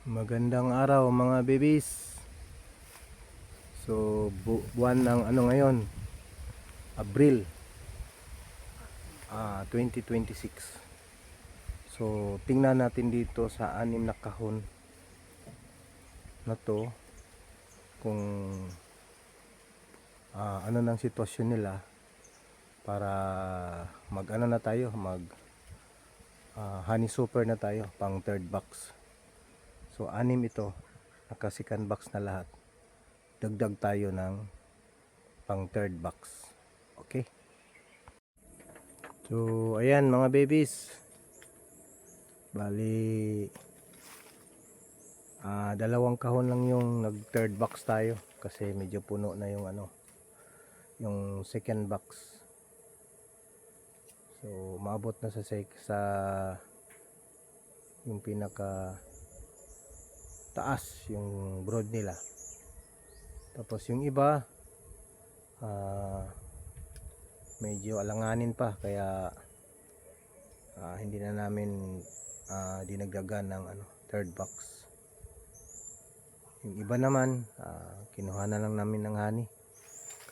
Magandang araw mga babies. So buwan ng ano ngayon, Abril 2026. So tingnan natin dito sa anim na kahon na to kung ano nang sitwasyon nila, para mag ano na tayo, mag honey super na tayo pang third box. So anim ito, naka second box na lahat. Dagdag tayo ng pang third box. Okay, so ayan mga babies, bali dalawang kahon lang yung nag third box tayo kasi medyo puno na yung ano, yung second box. So maabot na sa yung pinaka taas yung broad nila. Tapos yung iba medyo alanganin pa, kaya hindi na namin dinagdagan ng ano, third box. Yung iba naman kinuha na lang namin ng honey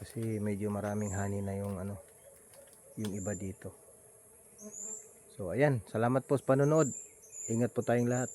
kasi medyo maraming honey na yung ano, yung iba dito. So ayan, salamat po sa panonood. Ingat po tayong lahat.